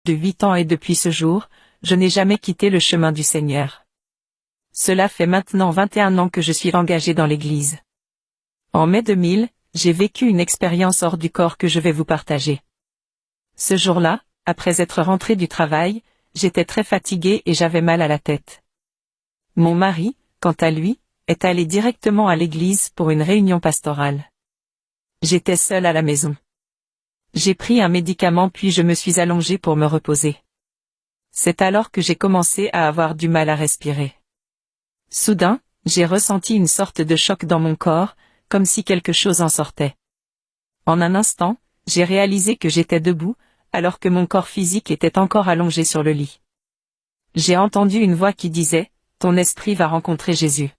de 8 ans et depuis ce jour, je n'ai jamais quitté le chemin du Seigneur. Cela fait maintenant 21 ans que je suis engagé dans l'Église. En mai 2000, j'ai vécu une expérience hors du corps que je vais vous partager. Ce jour-là, après être rentré du travail, j'étais très fatigué et j'avais mal à la tête. Mon mari, quant à lui, est allé directement à l'église pour une réunion pastorale. J'étais seul à la maison. J'ai pris un médicament puis je me suis allongé pour me reposer. C'est alors que j'ai commencé à avoir du mal à respirer. Soudain, j'ai ressenti une sorte de choc dans mon corps, comme si quelque chose en sortait. En un instant, j'ai réalisé que j'étais debout, alors que mon corps physique était encore allongé sur le lit. J'ai entendu une voix qui disait, « Ton esprit va rencontrer Jésus. »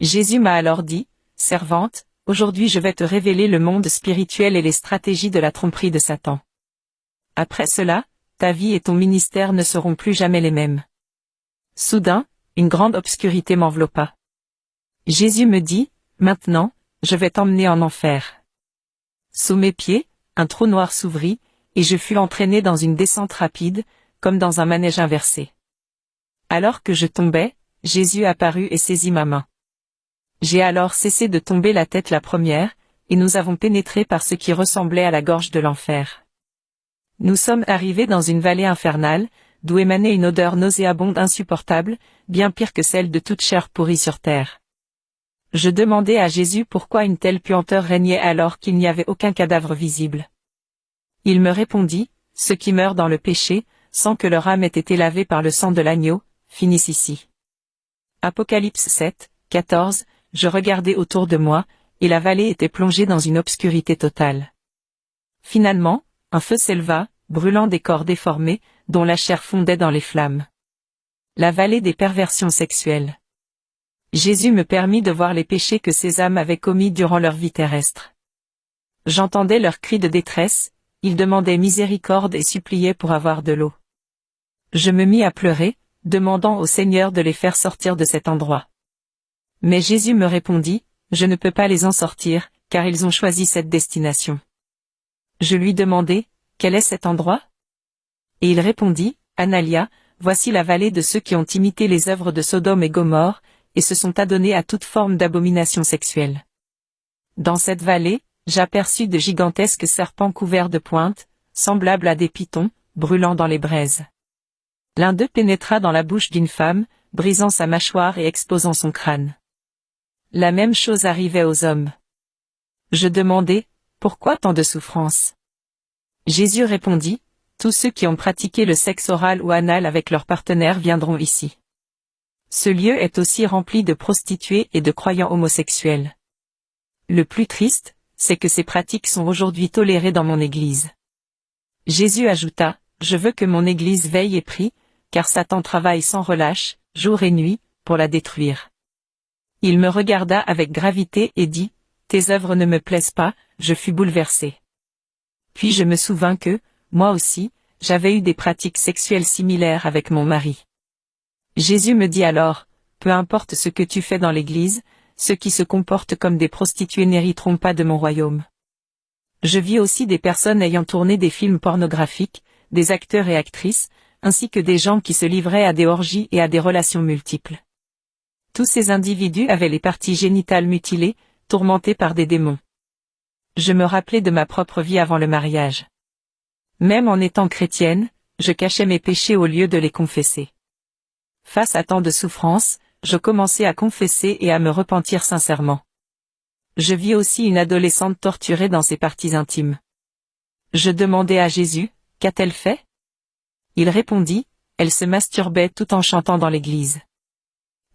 Jésus m'a alors dit, « Servante, aujourd'hui je vais te révéler le monde spirituel et les stratégies de la tromperie de Satan. Après cela, ta vie et ton ministère ne seront plus jamais les mêmes. » Soudain, une grande obscurité m'enveloppa. Jésus me dit, « Maintenant, je vais t'emmener en enfer. » Sous mes pieds, un trou noir s'ouvrit, et je fus entraîné dans une descente rapide, comme dans un manège inversé. Alors que je tombais, Jésus apparut et saisit ma main. J'ai alors cessé de tomber la tête la première, et nous avons pénétré par ce qui ressemblait à la gorge de l'enfer. Nous sommes arrivés dans une vallée infernale, d'où émanait une odeur nauséabonde insupportable, bien pire que celle de toute chair pourrie sur terre. Je demandai à Jésus pourquoi une telle puanteur régnait alors qu'il n'y avait aucun cadavre visible. Il me répondit, « Ceux qui meurent dans le péché, sans que leur âme ait été lavée par le sang de l'agneau, finissent ici. » Apocalypse 7, 14, je regardai autour de moi, et la vallée était plongée dans une obscurité totale. Finalement, un feu s'éleva, brûlant des corps déformés, dont la chair fondait dans les flammes. La vallée des perversions sexuelles. Jésus me permit de voir les péchés que ces âmes avaient commis durant leur vie terrestre. J'entendais leurs cris de détresse, ils demandaient miséricorde et suppliaient pour avoir de l'eau. Je me mis à pleurer, demandant au Seigneur de les faire sortir de cet endroit. Mais Jésus me répondit, « Je ne peux pas les en sortir, car ils ont choisi cette destination. » Je lui demandai, « Quel est cet endroit ?» Et il répondit, « Analia, voici la vallée de ceux qui ont imité les œuvres de Sodome et Gomorrhe, et se sont adonnés à toute forme d'abomination sexuelle. Dans cette vallée, j'aperçus de gigantesques serpents couverts de pointes, semblables à des pythons, brûlant dans les braises. L'un d'eux pénétra dans la bouche d'une femme, brisant sa mâchoire et exposant son crâne. La même chose arrivait aux hommes. Je demandai, pourquoi tant de souffrance? Jésus répondit, tous ceux qui ont pratiqué le sexe oral ou anal avec leur partenaire viendront ici. Ce lieu est aussi rempli de prostituées et de croyants homosexuels. Le plus triste, c'est que ces pratiques sont aujourd'hui tolérées dans mon Église. Jésus ajouta, je veux que mon Église veille et prie, car Satan travaille sans relâche, jour et nuit, pour la détruire. Il me regarda avec gravité et dit, tes œuvres ne me plaisent pas, je fus bouleversé. Puis je me souvins que, moi aussi, j'avais eu des pratiques sexuelles similaires avec mon mari. Jésus me dit alors, peu importe ce que tu fais dans l'Église, ceux qui se comportent comme des prostituées n'hériteront pas de mon royaume. Je vis aussi des personnes ayant tourné des films pornographiques, des acteurs et actrices, ainsi que des gens qui se livraient à des orgies et à des relations multiples. Tous ces individus avaient les parties génitales mutilées, tourmentés par des démons. Je me rappelais de ma propre vie avant le mariage. Même en étant chrétienne, je cachais mes péchés au lieu de les confesser. Face à tant de souffrances, je commençais à confesser et à me repentir sincèrement. Je vis aussi une adolescente torturée dans ses parties intimes. Je demandai à Jésus, qu'a-t-elle fait? Il répondit, elle se masturbait tout en chantant dans l'église.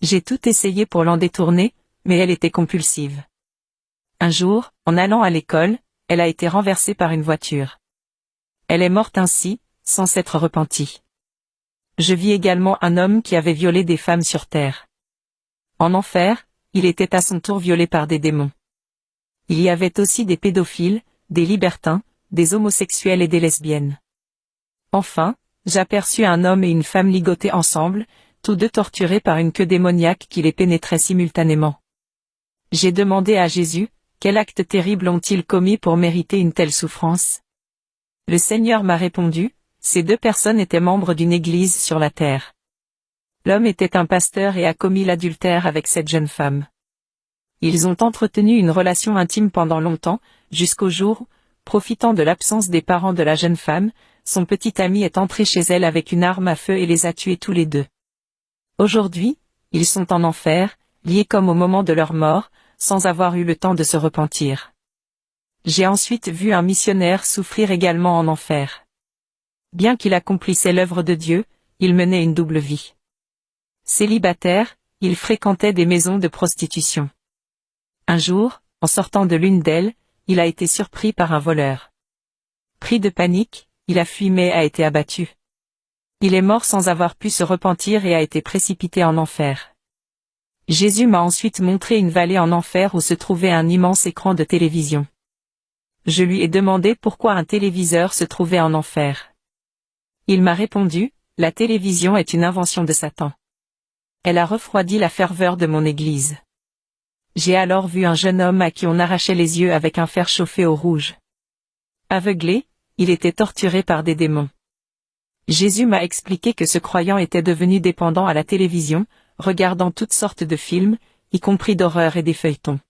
J'ai tout essayé pour l'en détourner, mais elle était compulsive. Un jour, en allant à l'école, elle a été renversée par une voiture. Elle est morte ainsi, sans s'être repentie. Je vis également un homme qui avait violé des femmes sur terre. En enfer, il était à son tour violé par des démons. Il y avait aussi des pédophiles, des libertins, des homosexuels et des lesbiennes. Enfin, j'aperçus un homme et une femme ligotés ensemble, tous deux torturés par une queue démoniaque qui les pénétrait simultanément. J'ai demandé à Jésus, quel acte terrible ont-ils commis pour mériter une telle souffrance? Le Seigneur m'a répondu, Ces deux personnes étaient membres d'une église sur la terre. L'homme était un pasteur et a commis l'adultère avec cette jeune femme. Ils ont entretenu une relation intime pendant longtemps, jusqu'au jour où, profitant de l'absence des parents de la jeune femme, son petit ami est entré chez elle avec une arme à feu et les a tués tous les deux. Aujourd'hui, ils sont en enfer, liés comme au moment de leur mort, sans avoir eu le temps de se repentir. J'ai ensuite vu un missionnaire souffrir également en enfer. Bien qu'il accomplissait l'œuvre de Dieu, il menait une double vie. Célibataire, il fréquentait des maisons de prostitution. Un jour, en sortant de l'une d'elles, il a été surpris par un voleur. Pris de panique, il a fui mais a été abattu. Il est mort sans avoir pu se repentir et a été précipité en enfer. Jésus m'a ensuite montré une vallée en enfer où se trouvait un immense écran de télévision. Je lui ai demandé pourquoi un téléviseur se trouvait en enfer. Il m'a répondu, la télévision est une invention de Satan. Elle a refroidi la ferveur de mon église. J'ai alors vu un jeune homme à qui on arrachait les yeux avec un fer chauffé au rouge. Aveuglé, il était torturé par des démons. Jésus m'a expliqué que ce croyant était devenu dépendant à la télévision, regardant toutes sortes de films, y compris d'horreur et des feuilletons.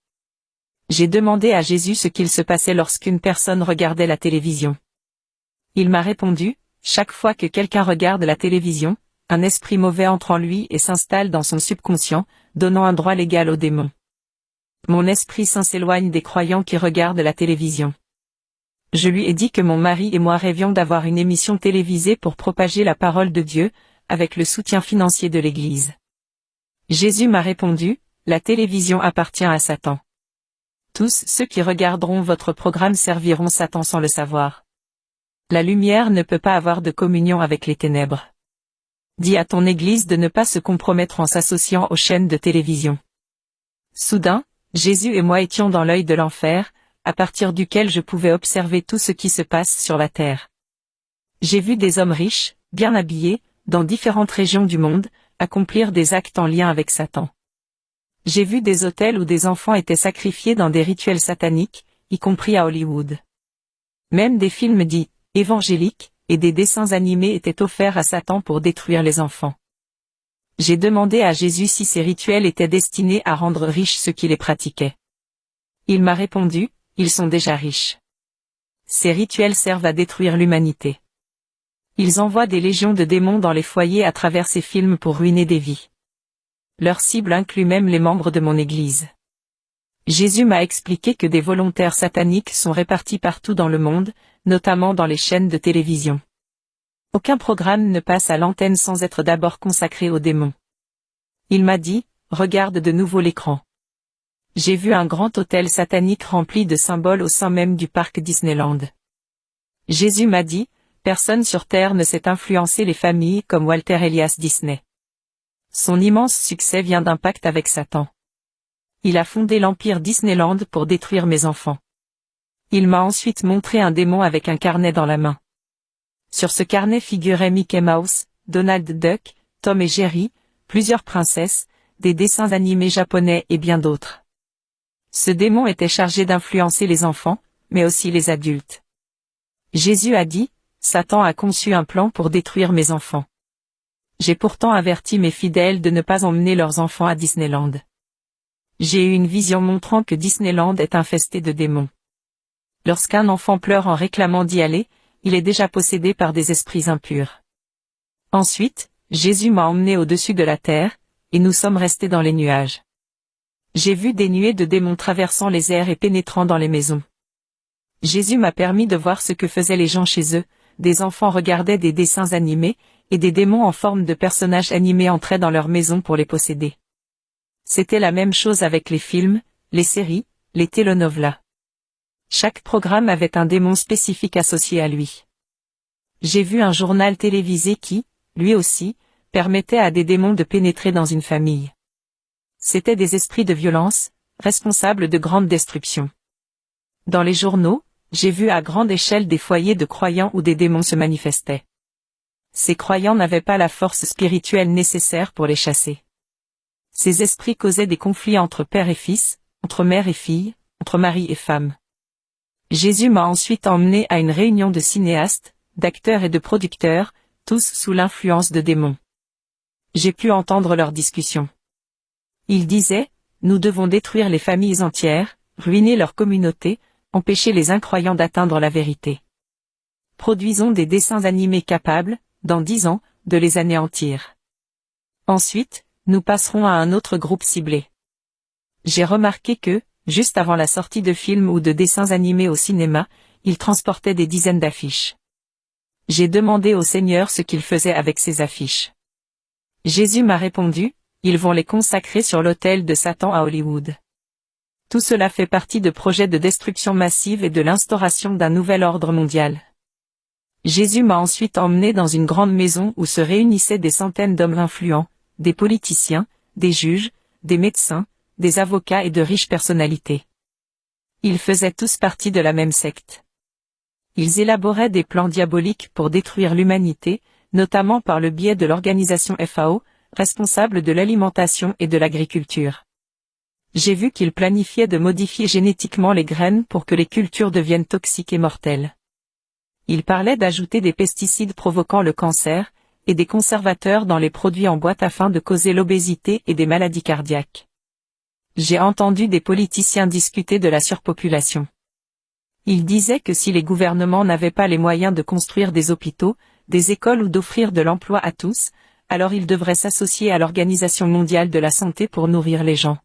J'ai demandé à Jésus ce qu'il se passait lorsqu'une personne regardait la télévision. Il m'a répondu, chaque fois que quelqu'un regarde la télévision, un esprit mauvais entre en lui et s'installe dans son subconscient, donnant un droit légal aux démons. Mon esprit saint s'éloigne des croyants qui regardent la télévision. Je lui ai dit que mon mari et moi rêvions d'avoir une émission télévisée pour propager la parole de Dieu, avec le soutien financier de l'Église. Jésus m'a répondu, la télévision appartient à Satan. Tous ceux qui regarderont votre programme serviront Satan sans le savoir. La lumière ne peut pas avoir de communion avec les ténèbres. Dis à ton Église de ne pas se compromettre en s'associant aux chaînes de télévision. Soudain, Jésus et moi étions dans l'œil de l'enfer, à partir duquel je pouvais observer tout ce qui se passe sur la terre. J'ai vu des hommes riches, bien habillés, dans différentes régions du monde, accomplir des actes en lien avec Satan. J'ai vu des autels où des enfants étaient sacrifiés dans des rituels sataniques, y compris à Hollywood. Même des films dits évangéliques et des dessins animés étaient offerts à Satan pour détruire les enfants. J'ai demandé à Jésus si ces rituels étaient destinés à rendre riches ceux qui les pratiquaient. Il m'a répondu, ils sont déjà riches. Ces rituels servent à détruire l'humanité. Ils envoient des légions de démons dans les foyers à travers ces films pour ruiner des vies. Leur cible inclut même les membres de mon Église. Jésus m'a expliqué que des volontaires sataniques sont répartis partout dans le monde, notamment dans les chaînes de télévision. Aucun programme ne passe à l'antenne sans être d'abord consacré aux démons. Il m'a dit, regarde de nouveau l'écran. J'ai vu un grand hôtel satanique rempli de symboles au sein même du parc Disneyland. Jésus m'a dit, personne sur Terre ne sait influencer les familles comme Walter Elias Disney. Son immense succès vient d'un pacte avec Satan. Il a fondé l'empire Disneyland pour détruire mes enfants. Il m'a ensuite montré un démon avec un carnet dans la main. Sur ce carnet figuraient Mickey Mouse, Donald Duck, Tom et Jerry, plusieurs princesses, des dessins animés japonais et bien d'autres. Ce démon était chargé d'influencer les enfants, mais aussi les adultes. Jésus a dit, Satan a conçu un plan pour détruire mes enfants. J'ai pourtant averti mes fidèles de ne pas emmener leurs enfants à Disneyland. J'ai eu une vision montrant que Disneyland est infesté de démons. Lorsqu'un enfant pleure en réclamant d'y aller, il est déjà possédé par des esprits impurs. Ensuite, Jésus m'a emmené au-dessus de la terre, et nous sommes restés dans les nuages. J'ai vu des nuées de démons traversant les airs et pénétrant dans les maisons. Jésus m'a permis de voir ce que faisaient les gens chez eux, des enfants regardaient des dessins animés, et des démons en forme de personnages animés entraient dans leur maison pour les posséder. C'était la même chose avec les films, les séries, les telenovelas. Chaque programme avait un démon spécifique associé à lui. J'ai vu un journal télévisé qui, lui aussi, permettait à des démons de pénétrer dans une famille. C'étaient des esprits de violence, responsables de grandes destructions. Dans les journaux, j'ai vu à grande échelle des foyers de croyants où des démons se manifestaient. Ces croyants n'avaient pas la force spirituelle nécessaire pour les chasser. Ces esprits causaient des conflits entre père et fils, entre mère et fille, entre mari et femme. Jésus m'a ensuite emmené à une réunion de cinéastes, d'acteurs et de producteurs, tous sous l'influence de démons. J'ai pu entendre leurs discussions. Ils disaient, nous devons détruire les familles entières, ruiner leur communauté, empêcher les incroyants d'atteindre la vérité. Produisons des dessins animés capables, dans 10 ans, de les anéantir. Ensuite, nous passerons à un autre groupe ciblé. J'ai remarqué que, juste avant la sortie de films ou de dessins animés au cinéma, ils transportaient des dizaines d'affiches. J'ai demandé au Seigneur ce qu'il faisait avec ces affiches. Jésus m'a répondu, ils vont les consacrer sur l'autel de Satan à Hollywood. Tout cela fait partie de projets de destruction massive et de l'instauration d'un nouvel ordre mondial. Jésus m'a ensuite emmené dans une grande maison où se réunissaient des centaines d'hommes influents, des politiciens, des juges, des médecins, des avocats et de riches personnalités. Ils faisaient tous partie de la même secte. Ils élaboraient des plans diaboliques pour détruire l'humanité, notamment par le biais de l'organisation FAO, responsable de l'alimentation et de l'agriculture. J'ai vu qu'ils planifiaient de modifier génétiquement les graines pour que les cultures deviennent toxiques et mortelles. Ils parlaient d'ajouter des pesticides provoquant le cancer, et des conservateurs dans les produits en boîte afin de causer l'obésité et des maladies cardiaques. J'ai entendu des politiciens discuter de la surpopulation. Ils disaient que si les gouvernements n'avaient pas les moyens de construire des hôpitaux, des écoles ou d'offrir de l'emploi à tous, alors ils devraient s'associer à l'Organisation mondiale de la santé pour nourrir les gens.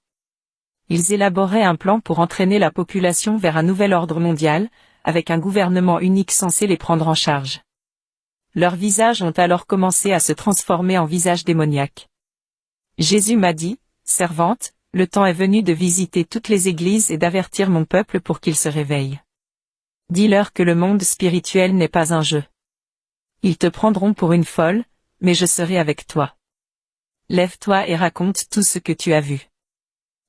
Ils élaboraient un plan pour entraîner la population vers un nouvel ordre mondial, avec un gouvernement unique censé les prendre en charge. Leurs visages ont alors commencé à se transformer en visages démoniaques. Jésus m'a dit, « Servante, le temps est venu de visiter toutes les églises et d'avertir mon peuple pour qu'il se réveille. Dis-leur que le monde spirituel n'est pas un jeu. Ils te prendront pour une folle, mais je serai avec toi. Lève-toi et raconte tout ce que tu as vu. »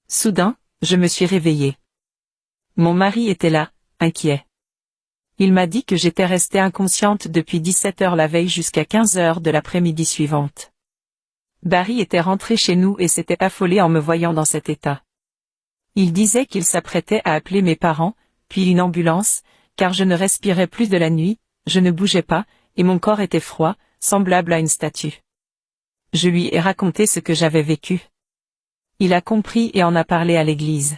Soudain, je me suis réveillée. Mon mari était là, inquiet. Il m'a dit que j'étais restée inconsciente depuis 17 heures la veille jusqu'à 15 heures de l'après-midi suivante. Barry était rentré chez nous et s'était affolé en me voyant dans cet état. Il disait qu'il s'apprêtait à appeler mes parents, puis une ambulance, car je ne respirais plus de la nuit, je ne bougeais pas, et mon corps était froid, semblable à une statue. Je lui ai raconté ce que j'avais vécu. Il a compris et en a parlé à l'Église.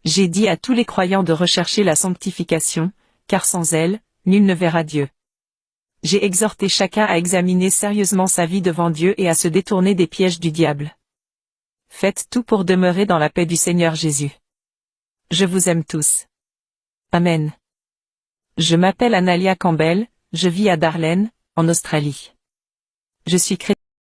J'ai dit à tous les croyants de rechercher la sanctification, car sans elle, nul ne verra Dieu. J'ai exhorté chacun à examiner sérieusement sa vie devant Dieu et à se détourner des pièges du diable. Faites tout pour demeurer dans la paix du Seigneur Jésus. Je vous aime tous. Amen. Je m'appelle Analia Campbell, je vis à Darlene, en Australie. Je suis chrétienne.